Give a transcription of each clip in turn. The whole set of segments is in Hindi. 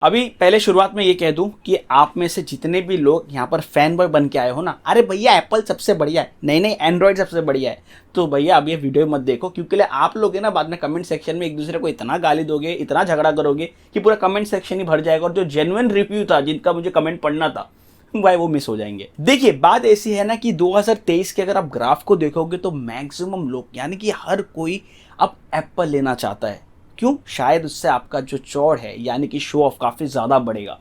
अभी पहले शुरुआत में ये कह दूं कि आप में से जितने भी लोग यहाँ पर फैन बॉय बन के आए हो ना, अरे भैया एप्पल सबसे बढ़िया है, नहीं नहीं एंड्रॉइड सबसे बढ़िया है, तो भैया अब ये वीडियो मत देखो, क्योंकि आप लोग है ना बाद में कमेंट सेक्शन में एक दूसरे को इतना गाली दोगे, इतना झगड़ा करोगे कि पूरा कमेंट सेक्शन ही भर जाएगा और जो जेन्युइन रिव्यू था, जिनका मुझे कमेंट पढ़ना था भाई, वो मिस हो जाएंगे। देखिए बात ऐसी है ना कि 2023 के अगर आप ग्राफ को देखोगे तो मैक्सिमम लोग यानी कि हर कोई अब एप्पल लेना चाहता है। क्यों? शायद उससे आपका जो चौड़ है यानी कि शो ऑफ काफ़ी ज़्यादा बढ़ेगा।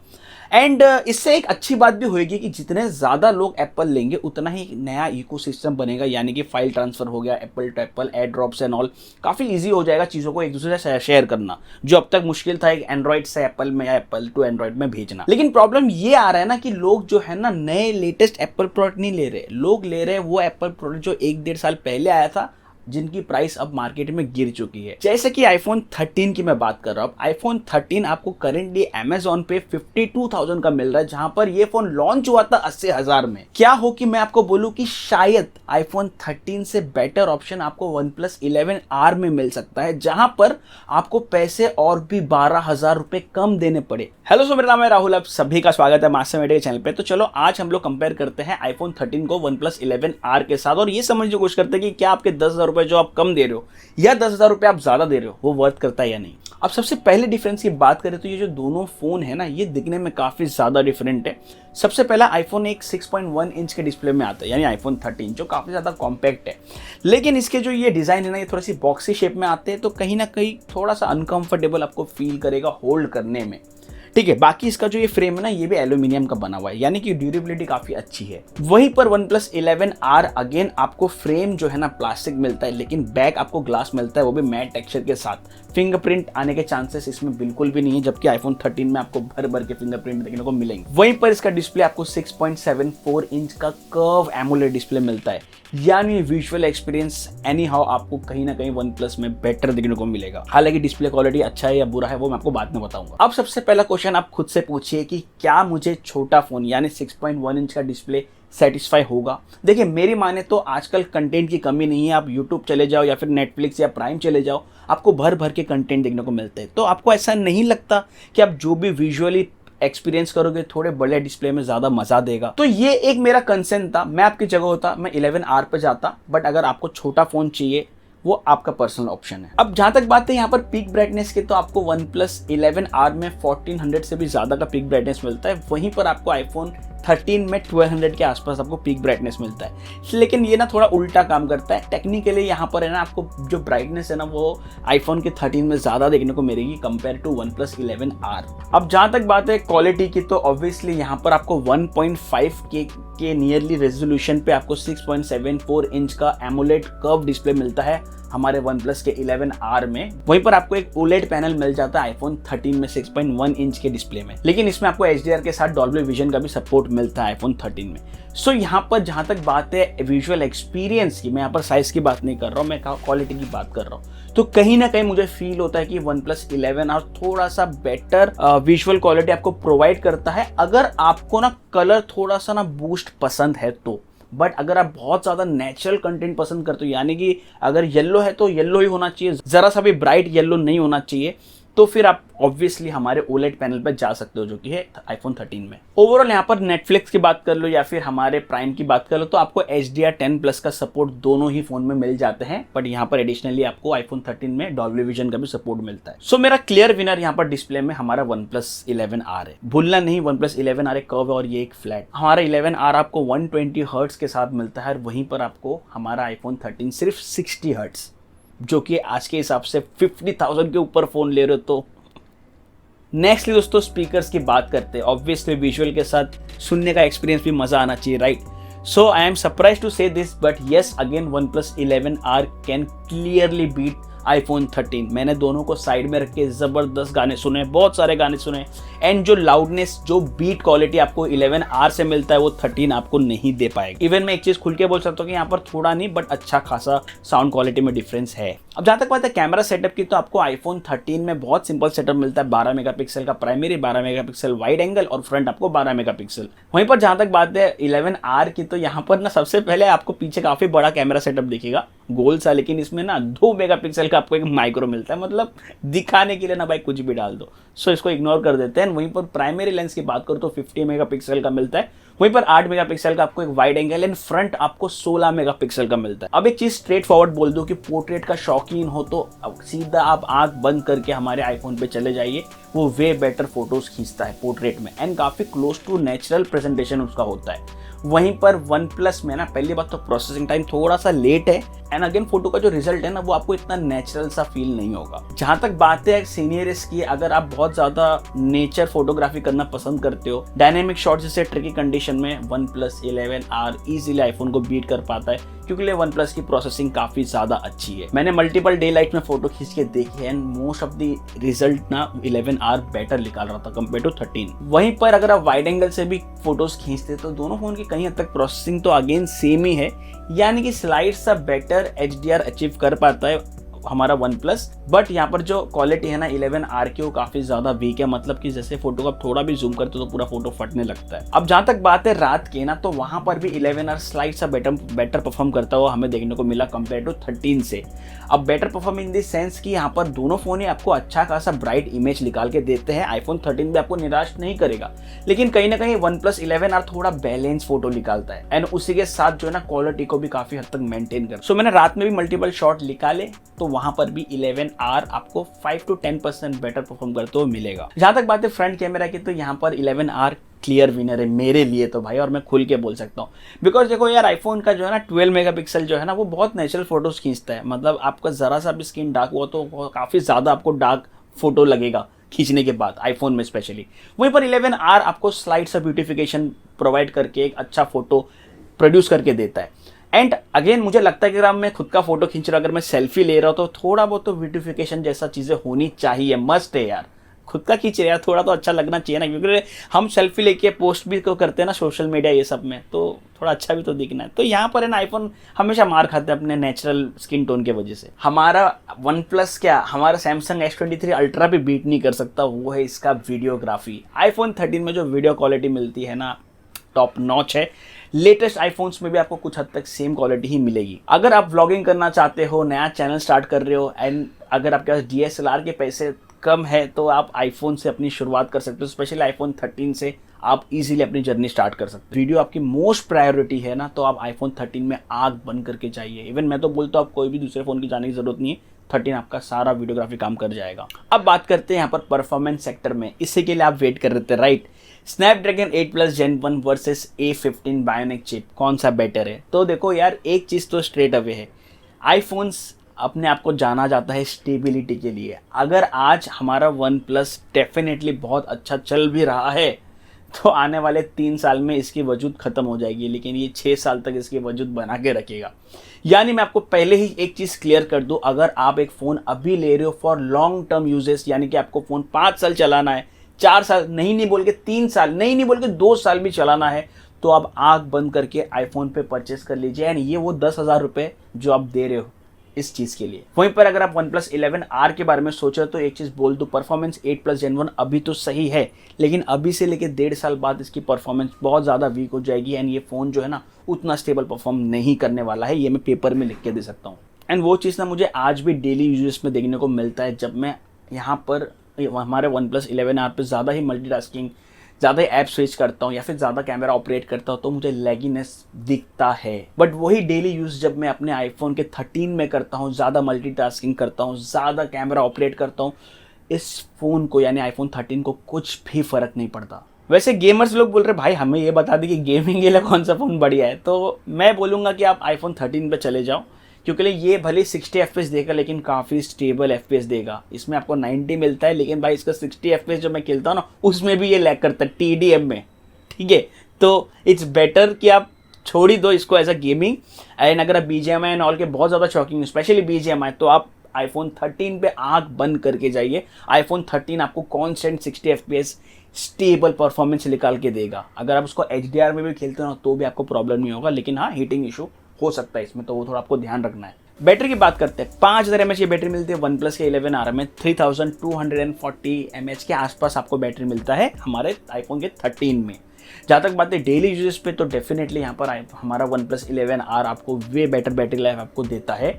एंड इससे एक अच्छी बात भी होगी कि जितने ज़्यादा लोग एप्पल लेंगे उतना ही नया इकोसिस्टम बनेगा, यानी कि फाइल ट्रांसफ़र हो गया, Apple to Apple, air drops and all, काफ़ी इजी हो जाएगा चीज़ों को एक दूसरे से शेयर करना, जो अब तक मुश्किल था एक एंड्रॉइड से एप्पल में या एप्पल टू एंड्रॉइड में भेजना। लेकिन प्रॉब्लम ये आ रहा है ना कि लोग जो है ना नए लेटेस्ट एप्पल प्रोडक्ट नहीं ले रहे, लोग ले रहे वो एप्पल प्रोडक्ट जो 1-1.5 साल पहले आया था, जिनकी प्राइस अब मार्केट में गिर चुकी है। जैसे कि आईफोन 13 की मैं बात कर रहा हूँ। आईफोन 13 आपको करेंटली अमेजोन पे 52,000 का मिल रहा है, जहां पर ये फोन लॉन्च हुआ था 80,000 में। क्या हो कि मैं आपको बोलूं कि शायद आईफोन 13 से बेटर ऑप्शन आपको OnePlus 11R में मिल सकता है, जहां पर आपको पैसे और भी 12,000 रुपए कम देने पड़े। हेलो सो, मेरा नाम है राहुल, आप सभी का स्वागत है मास्टर मीडिया के चैनल पे। तो चलो आज हम लोग कंपेयर करते हैं आईफोन 13 को OnePlus 11R के साथ और ये समझने की कोशिश करते हैं कि क्या आपके 10,000 रुपए जो आप कम दे रहे हो या 10,000 रुपए आप ज्यादा दे रहे हो वो वर्थ करता है या नहीं। अब सबसे पहले डिफरेंस की बात करें तो ये जो दोनों फोन है ना, ये दिखने में काफी ज्यादा डिफरेंट है। सबसे पहला आईफोन एक 6.1 इंच के डिस्प्ले में आता है, यानी आईफोन 13 जो काफी ज्यादा कॉम्पैक्ट है, लेकिन इसके जो ये डिजाइन है ना, ये थोड़ी सी बॉक्सी शेप में आते हैं, तो कहीं ना कहीं थोड़ा सा अनकंफर्टेबल आपको फील करेगा होल्ड करने में। ठीक है, बाकी इसका जो ये फ्रेम है ना, ये भी एल्यूमिनियम का बना हुआ है, यानी कि ड्यूरेबिलिटी काफी अच्छी है। वहीं पर OnePlus 11R अगेन आपको फ्रेम जो है ना प्लास्टिक मिलता है, लेकिन बैक आपको ग्लास मिलता है, वो भी मैट टेक्सचर के साथ। फिंगरप्रिंट आने के चांसेस इसमें बिल्कुल भी नहीं है, जबकि आईफोन 13 में आपको भर भर के फिंगरप्रिंट देखने को मिलेंगे। वहीं पर इसका डिस्प्ले आपको 6.74 इंच का कर्व एमोलेड डिस्प्ले मिलता है, यानी विजुअल एक्सपीरियंस एनी हाउ आपको कहीं ना कहीं OnePlus में बेटर देखने को मिलेगा। हालांकि डिस्प्ले क्वालिटी अच्छा है या बुरा है वो मैं आपको बाद में बताऊंगा। अब सबसे पहला क्वेश्चन आप खुद से पूछिए कि क्या मुझे छोटा फोन यानी 6.1 इंच का डिस्प्ले सेटिस्फाई होगा। देखिए मेरी माने तो आजकल कंटेंट की कमी नहीं है, आप यूट्यूब चले जाओ या फिर नेटफ्लिक्स या प्राइम चले जाओ, आपको भर भर के कंटेंट देखने को मिलते हैं। तो आपको ऐसा नहीं लगता कि आप जो भी विजुअली एक्सपीरियंस करोगे थोड़े बड़े डिस्प्ले में ज्यादा मजा देगा? तो ये एक मेरा कंसर्न था। मैं आपकी जगह होता मैं 11R पे जाता, बट अगर आपको छोटा फोन चाहिए वो आपका पर्सनल ऑप्शन है। अब जहां तक बात है यहाँ पर पीक ब्राइटनेस की, तो आपको OnePlus 11R में 1400 से भी ज्यादा का पीक ब्राइटनेस मिलता है, वहीं पर आपको आईफोन 13 में 1200 के आसपास आपको पीक ब्राइटनेस मिलता है। लेकिन ये ना थोड़ा उल्टा काम करता है टेक्निकली। यहाँ पर है ना आपको जो ब्राइटनेस है ना वो आईफोन के 13 में ज्यादा देखने को मिलेगी कंपेयर टू OnePlus 11R। अब जहां तक बात है क्वालिटी की, तो ऑब्वियसली यहाँ पर आपको 1.5K के नियरली रेजोल्यूशन पे आपको 6.74 इंच का एमोलेड कर्व डिस्प्ले मिलता है हमारे OnePlus के 11R में। वहीं पर आपको एक OLED पैनल मिल जाता है आईफोन 13 में 6.1 इंच के डिस्प्ले में, लेकिन इसमें आपको HDR के साथ डॉल्बी विजन का भी सपोर्ट मिलता है आईफोन 13 में। सो यहाँ पर जहां तक बात है विजुअल एक्सपीरियंस की, मैं यहाँ पर साइज की बात नहीं कर रहा हूँ, मैं क्वालिटी की बात कर रहा हूँ, तो कहीं ना कहीं मुझे फील होता है कि OnePlus 11R थोड़ा सा बेटर विजुअल क्वालिटी आपको प्रोवाइड करता है, अगर आपको ना कलर थोड़ा सा ना बूस्ट पसंद है तो। बट अगर आप बहुत ज्यादा नेचुरल कंटेंट पसंद करते हो, यानी कि अगर येलो है तो येलो ही होना चाहिए, जरा सा भी ब्राइट येलो नहीं होना चाहिए, तो फिर आप ऑब्वियसली हमारे OLED पैनल पर जा सकते हो, जो कि है आईफोन 13 में। ओवरऑल यहाँ पर नेटफ्लिक्स की बात कर लो या फिर हमारे प्राइम की बात कर लो, तो आपको HDR10+ का सपोर्ट दोनों ही फोन में मिल जाते हैं, बट यहाँ पर एडिशनली आपको आईफोन 13 में डॉल्बी विजन का भी सपोर्ट मिलता है। सो मेरा क्लियर विनर यहाँ पर डिस्प्ले में हमारा OnePlus 11R है। भूलना नहीं, OnePlus 11R एक कर्व है और ये एक फ्लैट। हमारा 11R आपको 120 हर्ट्ज के साथ मिलता है, वहीं पर आपको हमारा आईफोन 13 सिर्फ 60 हर्ट्ज, जो कि आज के हिसाब से 50,000 के ऊपर फोन ले रहे हो। तो नेक्स्टली दोस्तों स्पीकर्स की बात करते हैं। ऑब्वियसली विजुअल के साथ सुनने का एक्सपीरियंस भी मजा आना चाहिए, right? So I am surprise to say this, but yes again OnePlus 11R can clearly beat iPhone 13। मैंने दोनों को साइड में रख के जबरदस्त गाने सुने, बहुत सारे गाने सुने, एंड जो लाउडनेस जो बीट क्वालिटी आपको 11R से मिलता है वो 13 आपको नहीं दे पाएगा। इवन मैं एक चीज खुल के बोल सकता हूँ कि यहाँ पर थोड़ा नहीं बट अच्छा खासा साउंड क्वालिटी में डिफरेंस है। अब जहां तक बात है कैमरा सेटअप की, तो आपको आईफोन 13 में बहुत सिंपल सेटअप मिलता है, 12 मेगापिक्सल का प्राइमरी, 12 मेगापिक्सल वाइड एंगल और फ्रंट आपको 12 मेगापिक्सल। वहीं पर जहां तक बात है 11R की, तो यहाँ पर ना सबसे पहले आपको पीछे काफी बड़ा कैमरा सेटअप दिखेगा, गोल सा, लेकिन इसमें ना 2 मेगापिक्सल का आपको एक माइक्रो मिलता है, मतलब दिखाने के लिए ना भाई कुछ भी डाल दो। सो इसको इग्नोर कर देते हैं। वहीं पर प्राइमरी लेंस की बात करूँ तो 50 मेगापिक्सल का मिलता है, वहीं पर 8 मेगापिक्सल का आपको एक वाइड एंगल एंड फ्रंट आपको 16 मेगापिक्सल का मिलता है। अब एक चीज स्ट्रेट फॉरवर्ड बोल दूं कि पोर्ट्रेट का शौकीन हो तो अब सीधा आप आंख बंद करके हमारे आईफोन पे चले जाइए, वो वे बेटर फोटोज खींचता है पोर्ट्रेट में एंड काफी क्लोज टू नेचुरल प्रेजेंटेशन उसका होता है। वहीं पर वन प्लस में ना पहली बात तो प्रोसेसिंग टाइम थोड़ा सा लेट है एंड अगेन फोटो का जो रिजल्ट है ना वो आपको इतना नेचुरल सा फील नहीं होगा। जहां तक बात है सीनियर्स की, अगर आप बहुत ज्यादा नेचर फोटोग्राफी करना पसंद करते हो, डायनेमिक शॉट जैसे ट्रिकी कंडीशन में one plus 11R easily iPhone को बीट कर पाता है क्योंकि वन प्लस की प्रोसेसिंग काफी ज्यादा अच्छी है। मैंने मल्टीपल डे लाइट में फोटो खींच के देखी है and most of the result ना 11R बेटर निकाल रहा था कंपेयर टू 13। वहीं पर अगर आप वाइड एंगल से भी फोटोज खींचते तो दोनों फोन की कहीं हद तक प्रोसेसिंग तो अगेन सेम ही है, यानी कि स्लाइड सा बेटर HDR अचीव कर पाता है हमारा वन प्लस। बट यहाँ पर जो क्वालिटी है ना 11R की वो काफी ज्यादा वीक है, मतलब कि जैसे फोटो का थोड़ा भी जूम करते तो पूरा फोटो फटने लगता है। अब जहां तक बात है रात की ना, तो वहां पर भी 11R स्लाइड सा बेटर परफॉर्म करता हुआ हमें देखने को मिला कंपेयर टू 13 से। अब better perform in the sense कि यहाँ पर दोनों फोन ही आपको अच्छा खासा ब्राइट इमेज निकाल के देते हैं। आईफोन 13 भी आपको निराश नहीं करेगा, लेकिन कहीं ना कहीं वन प्लस 11R थोड़ा बैलेंस फोटो निकालता है एंड उसी के साथ जो है ना क्वालिटी को भी काफी हद तक मेंटेन कर। सो मैंने रात में भी मल्टीपल शॉट निकाले तो वहां पर भी 11R आपको 5 to 10% बेटर परफॉर्म करते हुए मिलेगा। जहां तक बात है फ्रंट कैमरा की, तो यहाँ पर 11R क्लियर विनर है मेरे लिए तो भाई, और मैं खुल के बोल सकता हूँ बिकॉज देखो यार आईफोन का जो है ना 12 मेगापिक्सल जो है ना वो बहुत नेचुरल फोटोज खींचता है। मतलब आपका जरा सा भी स्किन डार्क हुआ तो काफी ज्यादा आपको डार्क फोटो लगेगा खींचने के बाद आईफोन में स्पेशली। वहीं पर 11R आपको स्लाइड सा ब्यूटिफिकेशन प्रोवाइड करके एक अच्छा फोटो प्रोड्यूस करके देता है। एंड अगेन मुझे लगता है कि अगर मैं खुद का फोटो खींच रहा हूं, अगर मैं सेल्फी ले रहा हूं तो थोड़ा बहुत तो ब्यूटिफिकेशन जैसा चीजें होनी चाहिए, मस्ट है यार। खुद का खींच रहे यार थोड़ा तो अच्छा लगना चाहिए ना, क्योंकि हम सेल्फी लेके पोस्ट भी तो करते हैं ना सोशल मीडिया ये सब में, तो थोड़ा अच्छा भी तो दिखना है। तो यहाँ पर है ना आईफोन हमेशा मार खाता है अपने नेचुरल स्किन टोन के वजह से। हमारा वन प्लस क्या, हमारा सैमसंग S23 अल्ट्रा भी बीट नहीं कर सकता, वो है इसका वीडियोग्राफी। आईफोन 13 में जो वीडियो क्वालिटी मिलती है ना टॉप नॉच है। लेटेस्ट आईफोन्स में भी आपको कुछ हद तक सेम क्वालिटी ही मिलेगी। अगर आप व्लॉगिंग करना चाहते हो, नया चैनल स्टार्ट कर रहे हो एंड अगर आपके पास DSLR के पैसे कम है तो आप आईफोन से अपनी शुरुआत कर सकते हो। स्पेशली आईफोन 13 से आप इजीली अपनी जर्नी स्टार्ट कर सकते हो। वीडियो आपकी मोस्ट प्रायोरिटी है ना, तो आप आईफोन 13 में आग बंद करके जाइए। इवन मैं तो बोलता हूँ आप कोई भी दूसरे फोन की जाने की जरूरत नहीं है, 13 आपका सारा वीडियोग्राफी काम कर जाएगा। अब बात करते हैं यहाँ पर परफॉर्मेंस सेक्टर में, इससे के लिए आप वेट कर रहे थे right. Snapdragon 8 Plus Gen 1 versus A15 bionic chip, कौन सा बेटर है? तो देखो यार एक चीज़ तो स्ट्रेट अवे है, आईफोन्स अपने आप को जाना जाता है स्टेबिलिटी के लिए। अगर आज हमारा वन प्लस डेफिनेटली बहुत अच्छा चल भी रहा है तो आने वाले 3 साल में इसकी वजूद खत्म हो जाएगी, लेकिन ये 6 साल तक इसकी वजूद बना के रखेगा। यानी मैं आपको पहले ही एक चीज़ क्लियर कर दूं, अगर आप एक फ़ोन अभी ले रहे हो फॉर लॉन्ग टर्म यूजेस, यानी कि आपको फ़ोन 5 साल चलाना है, 4 साल नहीं बोल के 3 साल नहीं बोल के 2 साल भी चलाना है, तो आप आंख बंद करके आईफोन पे परचेस कर लीजिए। यानी ये वो 10,000 रुपये जो आप दे रहे हो इस चीज़ के लिए। वहीं पर अगर आप OnePlus 11R के बारे में सोच रहे हो तो एक चीज़ बोल दो, परफॉर्मेंस 8 Plus Gen 1 अभी तो सही है, लेकिन अभी से लेके 1.5 साल बाद इसकी परफॉर्मेंस बहुत ज़्यादा वीक हो जाएगी एंड ये फ़ोन जो है ना उतना स्टेबल परफॉर्म नहीं करने वाला है। ये मैं पेपर में लिख के दे सकता हूँ। एंड वो चीज़ ना मुझे आज भी डेली यूजेस में देखने को मिलता है, जब मैं यहाँ पर हमारे OnePlus 11R पे ज़्यादा ही मल्टीटास्किंग, ज़्यादा ऐप स्विच करता हूँ या फिर ज़्यादा कैमरा ऑपरेट करता हूँ तो मुझे लैगीनेस दिखता है। बट वही डेली यूज़ जब मैं अपने आईफोन के 13 में करता हूँ, ज़्यादा मल्टीटास्किंग करता हूँ, ज़्यादा कैमरा ऑपरेट करता हूँ, इस फ़ोन को यानी आईफोन 13 को कुछ भी फ़र्क नहीं पड़ता। वैसे गेमर्स लोग बोल रहे भाई हमें ये बता दी कि गेमिंग के लिए कौन सा फ़ोन बढ़िया है, तो मैं बोलूँगा कि आप आईफोन 13 पे चले जाओ, क्योंकि ये भले 60 FPS देगा लेकिन काफ़ी स्टेबल FPS देगा। इसमें आपको 90 मिलता है, लेकिन भाई इसका 60 FPS जो मैं खेलता हूँ ना उसमें भी ये लैग करता है TDM में, ठीक है। तो इट्स बेटर कि आप छोड़ ही दो इसको एज अ गेमिंग। एंड अगर आप BGMI एंड ऑल के बहुत ज़्यादा शौकीन, स्पेशली BGMI, तो आप आईफोन 13 पे आंख बंद करके जाइए। आईफोन 13 आपको कॉन्स्टेंट 60 FPS स्टेबल परफॉर्मेंस निकाल के देगा। अगर आप उसको HDR में भी खेलते हो तो भी आपको प्रॉब्लम नहीं होगा, लेकिन हाँ हीटिंग इशू हो सकता है इसमें, तो वो थोड़ा आपको ध्यान रखना है। बैटरी की बात करते हैं, 5000 mAh की बैटरी मिलती है OnePlus के 11R में, 3240 mAh के आसपास आपको बैटरी मिलता है हमारे आईफोन के 13 में। जहाँ तक बात है डेली यूजेस पे, तो डेफिनेटली यहाँ पर हमारा OnePlus 11R आपको वे बेटर बैटरी लाइफ आपको देता है।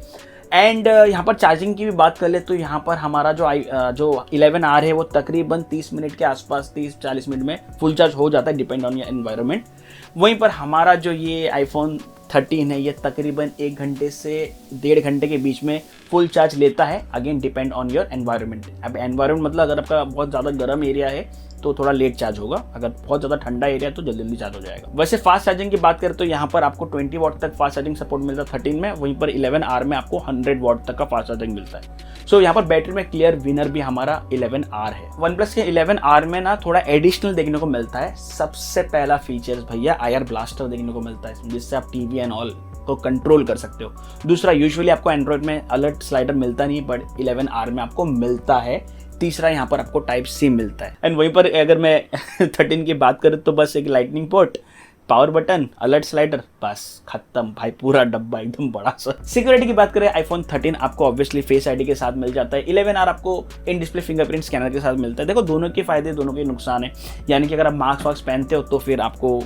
एंड यहाँ पर चार्जिंग की भी बात कर ले तो यहाँ पर हमारा जो 11R है वो तकरीबन 30 मिनट के आसपास 30-40 मिनट में फुल चार्ज हो जाता है, डिपेंड ऑन योर एनवायरनमेंट। वहीं पर हमारा जो ये आईफोन 13 है ये तकरीबन 1 घंटे से 1.5 घंटे के बीच में फुल चार्ज लेता है, again depend on your environment. अब एनवायरनमेंट मतलब अगर आपका बहुत ज़्यादा गर्म एरिया है तो थोड़ा लेट चार्ज होगा, अगर बहुत ज़्यादा ठंडा एरिया है तो जल्दी जल्दी चार्ज हो जाएगा। वैसे फास्ट चार्जिंग की बात करें तो यहाँ पर आपको 20 वॉट तक फास्ट चार्जिंग सपोर्ट मिलता है 13 में, वहीं पर 11R में आपको 100 वॉट तक का फास्ट चार्जिंग मिलता है। सो यहाँ पर बैटरी में क्लियर विनर भी हमारा 11R है। OnePlus के 11R में ना थोड़ा एडिशनल देखने को मिलता है। सबसे पहला फीचर्स भैया IR ब्लास्टर देखने को मिलता है, जिससे आप टीवी एंड ऑल को कंट्रोल कर सकते हो। दूसरा, यूजुअली आपको एंड्रॉइड में अलर्ट स्लाइडर मिलता नहीं, बट 11R में आपको मिलता है। तीसरा, यहाँ पर आपको टाइप C मिलता है। एंड वहीं पर अगर मैं 13 की बात करूँ तो बस एक lightning port, power button, alert slider, बस खत्म भाई, पूरा डब्बा एकदम बड़ा सा। सिक्योरिटी की बात करें, आईफोन 13 आपको ऑब्वियसली फेस आईडी के साथ मिल जाता है। 11R आपको इन डिस्प्ले फिंगरप्रिंट स्कैनर के साथ मिलता है। देखो दोनों के फायदे, दोनों के नुकसान है। यानी कि अगर आप मास्क वास्क पहनते हो तो फिर आपको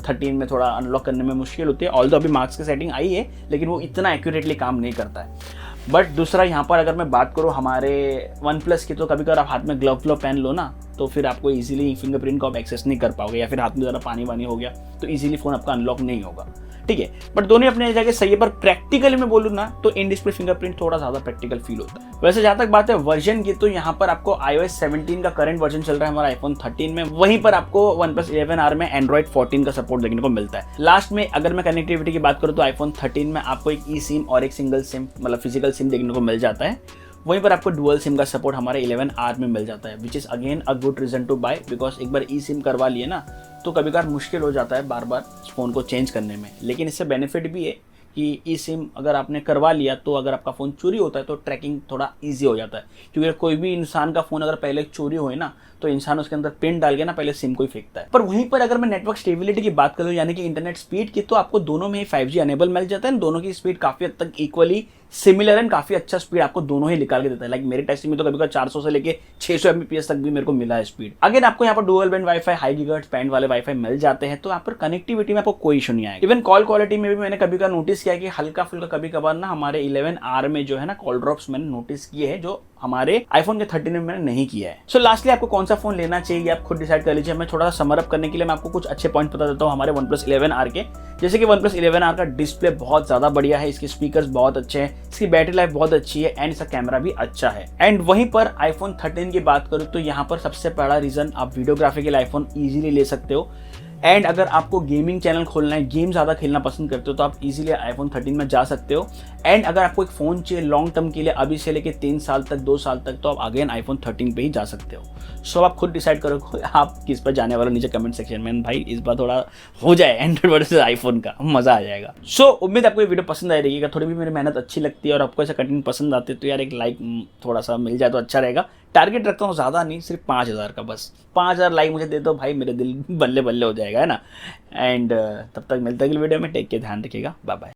13 में थोड़ा अनलॉक करने में मुश्किल होती है। ऑल्दो अभी मार्क्स की सेटिंग आई है, लेकिन वो इतना एक्यूरेटली काम नहीं करता है। बट दूसरा, यहाँ पर अगर मैं बात करूँ हमारे OnePlus की, तो कभी कभार आप हाथ में ग्लव पहन लो ना, तो फिर आपको इजीली फिंगरप्रिंट को आप एक्सेस नहीं कर पाओगे, या फिर हाथ में ज़रा पानी वानी हो गया तो इजीली फ़ोन आपका अनलॉक नहीं होगा। ठीक है, बट दोनों अपने जगह सही है। पर प्रैक्टिकली मैं बोलूँ ना तो इन डिस्प्ले फिंगरप्रिंट थोड़ा ज़्यादा प्रैक्टिकल फील होता है। वैसे जहाँ तक बात है वर्जन की, तो यहाँ पर आपको iOS 17 का करंट वर्जन चल रहा है हमारा आईफोन 13 में। वहीं पर आपको OnePlus 11R में एंड्रॉइड 14 का सपोर्ट देखने को मिलता है। लास्ट में अगर मैं कनेक्टिविटी की बात करूँ तो आईफोन 13 में आपको एक ई सिम और एक सिंगल सिम मतलब फिजिकल सिम देखने को मिल जाता है। वहीं पर आपको डुअल सिम का सपोर्ट हमारे 11R में मिल जाता है, which is again a good reason to buy, because एक बार ई सिम करवा लिए ना तो कभी कभार मुश्किल हो जाता है बार बार फ़ोन को चेंज करने में। लेकिन इससे बेनिफिट भी है कि ई सिम अगर आपने करवा लिया तो अगर आपका फ़ोन चोरी होता है तो ट्रैकिंग थोड़ा ईजी हो जाता है। क्योंकि कोई भी इंसान का फ़ोन अगर पहले चोरी होए ना तो इंसान उसके अंदर पिन डाल के ना पहले सिम को ही फेंकता है। पर वहीं पर अगर मैं नेटवर्क स्टेबिलिटी की बात करूँ, यानी कि इंटरनेट स्पीड की, तो आपको दोनों में ही 5G अनेबल मिल जाता है। दोनों की स्पीड काफ़ी हद तक इक्वली सिमिलर एंड काफ़ी अच्छा स्पीड आपको दोनों ही निकाल के देता है। लाइक मेरे टेस्टिंग में तो कभी कभी 400 से लेके 600 Mbps तक भी मेरे को मिला है स्पीड। अगेन आपको यहाँ पर dual band wifi, high gigahertz band वाले वाईफाई मिल जाते हैं, तो यहाँ पर कनेक्टिविटी में आपको कोई इशू नहीं आएगा। इवन कॉल क्वालिटी में भी मैंने कभी कभार नोटिस किया कि हल्का फुल्का कभी कभार ना हमारे 11R में जो है ना कॉल ड्रॉप्स मैंने नोटिस किए हैं, जो हमारे आईफोन के 13 में मैंने नहीं किया है। सो लास्टली आपको कौन सा फोन लेना चाहिए आप खुद डिसाइड कर लीजिए। मैं थोड़ा सा समर अप करने के लिए मैं आपको कुछ अच्छे पॉइंट बता देता हूँ हमारे OnePlus 11R के। जैसे कि OnePlus 11R का डिस्प्ले बहुत ज़्यादा बढ़िया है, इसके स्पीकर्स बहुत अच्छे हैं, इसकी बैटरी लाइफ बहुत अच्छी है एंड इसका कैमरा भी अच्छा है। एंड वहीं पर आईफोन 13 की बात करूँ तो यहाँ पर सबसे बड़ा रीज़न, आप वीडियोग्राफी के लिए आईफोन ईजिली ले सकते हो। एंड अगर आपको गेमिंग चैनल खोलना है, गेम ज़्यादा खेलना पसंद करते हो, तो आप इजीली आईफोन 13 में जा सकते हो। एंड अगर आपको एक फ़ोन चाहिए लॉन्ग टर्म के लिए, अभी से लेके 3 साल तक 2 साल तक, तो आप अगेन आईफोन 13 पे ही जा सकते हो। सो आप खुद डिसाइड करो आप किस पर जाने वाले, नीचे कमेंट सेक्शन में। भाई इस बार थोड़ा हो जाए एंड्रॉइड वर्सेस आईफोन का, मज़ा आ जाएगा। सो उम्मीद आपको ये वीडियो पसंद आई रहेगी। थोड़ी भी मेरी मेहनत अच्छी लगती है और आपको ऐसा कंटेंट पसंद आते तो यार एक लाइक थोड़ा सा मिल जाए तो अच्छा रहेगा। टारगेट रखता हूँ ज़्यादा नहीं, सिर्फ 5000 का, बस 5000 लाइक मुझे दे दो भाई, मेरे दिल बल्ले बल्ले हो जाएगा, है ना। एंड तब तक मिलते हैं अगली वीडियो में। टेक के ध्यान रखिएगा, बाय बाय।